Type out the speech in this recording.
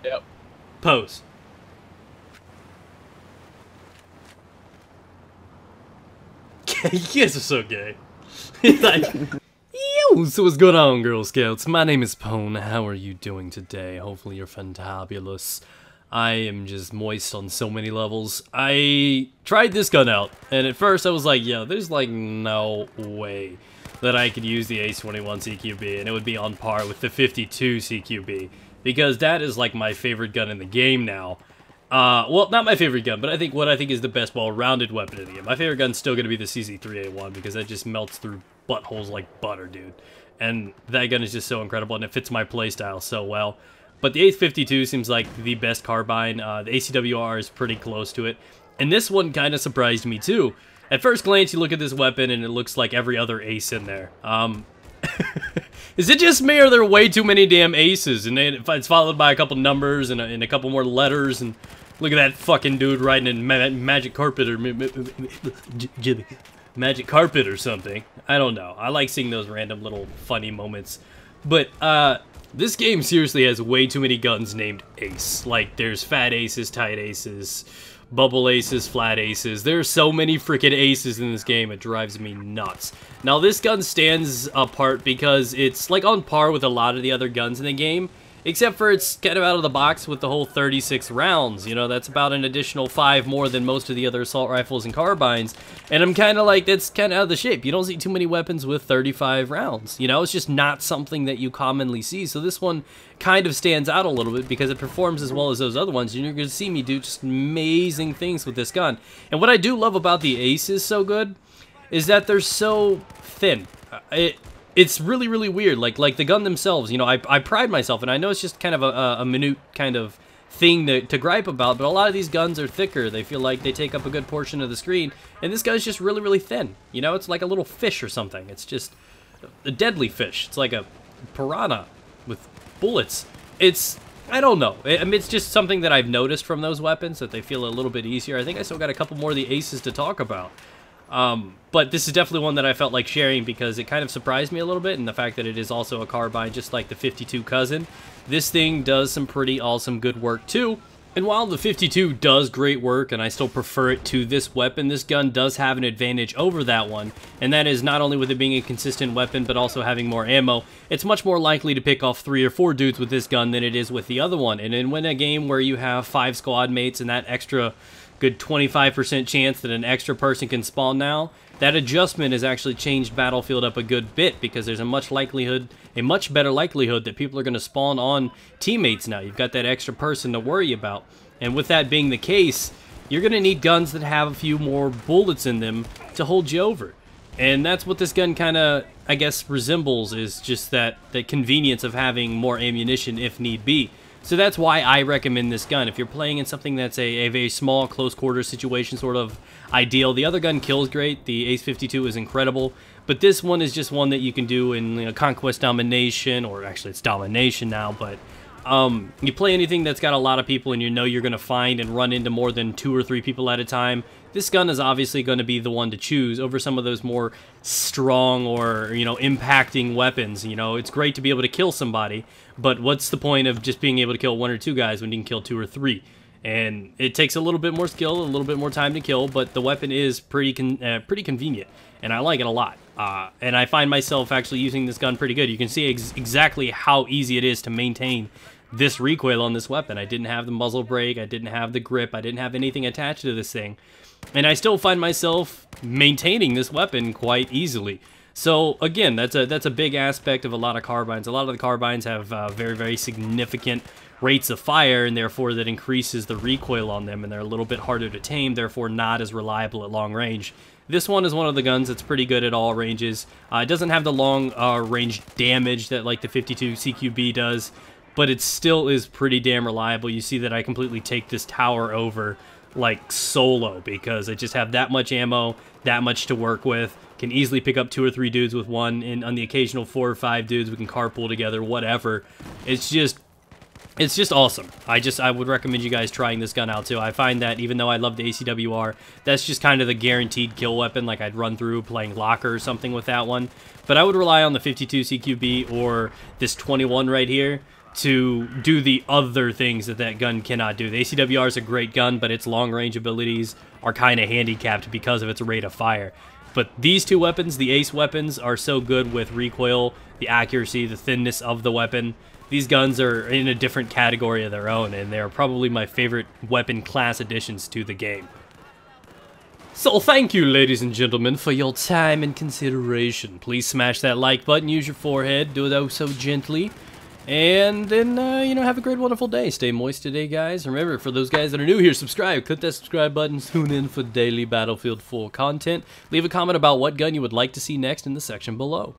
Yep. Pose. You guys are so gay. He's like, yo, so what's going on, Girl Scouts? My name is Pwn. How are you doing today? Hopefully you're fantabulous. I am just moist on so many levels. I tried this gun out, and at first I was like, yo, there's like no way that I could use the Ace21 CQB, and it would be on par with the 52 CQB, because that is like my favorite gun in the game now. Well, not my favorite gun, but I think what I think is the best well-rounded weapon in the game. My favorite gun's still going to be the CZ3A1, because that just melts through buttholes like butter, dude. And that gun is just so incredible, and it fits my playstyle so well. But the Ace52 seems like the best carbine. The ACWR is pretty close to it. And this one kind of surprised me, too. At first glance, you look at this weapon, and it looks like every other ace in there. Is it just me, or are there way too many damn aces? And it's followed by a couple numbers and a couple more letters, and look at that fucking dude riding in magic carpet or magic carpet or something. I don't know. I like seeing those random little funny moments. But this game seriously has way too many guns named Ace. Like, there's fat aces, tight aces, bubble aces, flat aces. There's so many freaking aces in this game, it drives me nuts. Now, this gun stands apart because it's like on par with a lot of the other guns in the game, except for it's kind of out of the box with the whole 36 rounds. You know, that's about an additional 5 more than most of the other assault rifles and carbines. And I'm kind of like, that's kind of out of the shape. You don't see too many weapons with 35 rounds. You know, it's just not something that you commonly see. So this one kind of stands out a little bit because it performs as well as those other ones. And you're going to see me do just amazing things with this gun. And what I do love about the Ace is so good is that they're so thin. It's really, really weird. Like the gun themselves, you know, I pride myself, and I know it's just kind of a minute kind of thing to gripe about, but a lot of these guns are thicker. They feel like they take up a good portion of the screen, and this gun's just really, really thin. You know, it's like a little fish or something. It's just a deadly fish. It's like a piranha with bullets. I don't know. I mean, it's just something that I've noticed from those weapons, that they feel a little bit easier. I think I still got a couple more of the aces to talk about. But this is definitely one that I felt like sharing because it kind of surprised me a little bit, and the fact that it is also a carbine just like the 52 cousin. This thing does some pretty awesome good work too. And while the 52 does great work, and I still prefer it to this weapon, this gun does have an advantage over that one, and that is not only with it being a consistent weapon, but also having more ammo. It's much more likely to pick off 3 or 4 dudes with this gun than it is with the other one. And in a game where you have 5 squad mates and that extra good 25% chance that an extra person can spawn now, that adjustment has actually changed Battlefield up a good bit, because there's a much better likelihood that people are going to spawn on teammates now. You've got that extra person to worry about. And with that being the case, you're going to need guns that have a few more bullets in them to hold you over. And that's what this gun kind of, I guess, resembles, is just that convenience of having more ammunition if need be. So that's why I recommend this gun. If you're playing in something that's a very small, close quarters situation sort of ideal, the other gun kills great. The Ace52 is incredible. But this one is just one that you can do in, you know, Conquest Domination, or actually it's Domination now, but you play anything that's got a lot of people and you know you're going to find and run into more than 2 or 3 people at a time, this gun is obviously going to be the one to choose over some of those more strong or, you know, impacting weapons. You know, it's great to be able to kill somebody, but what's the point of just being able to kill 1 or 2 guys when you can kill 2 or 3? And it takes a little bit more skill, a little bit more time to kill, but the weapon is pretty convenient, and I like it a lot. And I find myself actually using this gun pretty good. You can see exactly how easy it is to maintain this recoil on this weapon. I didn't have the muzzle brake, I didn't have the grip, I didn't have anything attached to this thing. And I still find myself maintaining this weapon quite easily. So again, that's a big aspect of a lot of carbines. A lot of the carbines have very, very significant rates of fire, and therefore that increases the recoil on them, and they're a little bit harder to tame, therefore not as reliable at long range. This one is one of the guns that's pretty good at all ranges. It doesn't have the long range damage that like the 52 CQB does, but it still is pretty damn reliable. You see that I completely take this tower over like solo, because I just have that much ammo, that much to work with. Can easily pick up 2 or 3 dudes with one, and on the occasional 4 or 5 dudes we can carpool together, whatever. It's just awesome. I would recommend you guys trying this gun out too. I find that even though I love the ACWR, that's just kind of the guaranteed kill weapon. Like, I'd run through playing locker or something with that one. But I would rely on the 52 CQB or this 21 right here, to do the other things that that gun cannot do. The ACWR is a great gun, but its long-range abilities are kind of handicapped because of its rate of fire. But these two weapons, the Ace weapons, are so good with recoil, the accuracy, the thinness of the weapon. These guns are in a different category of their own, and they're probably my favorite weapon class additions to the game. So thank you, ladies and gentlemen, for your time and consideration. Please smash that like button, use your forehead, do it oh so gently. And then, you know, have a great, wonderful day. Stay moist today, guys. Remember, for those guys that are new here, subscribe. Click that subscribe button. Tune in for daily Battlefield 4 content. Leave a comment about what gun you would like to see next in the section below.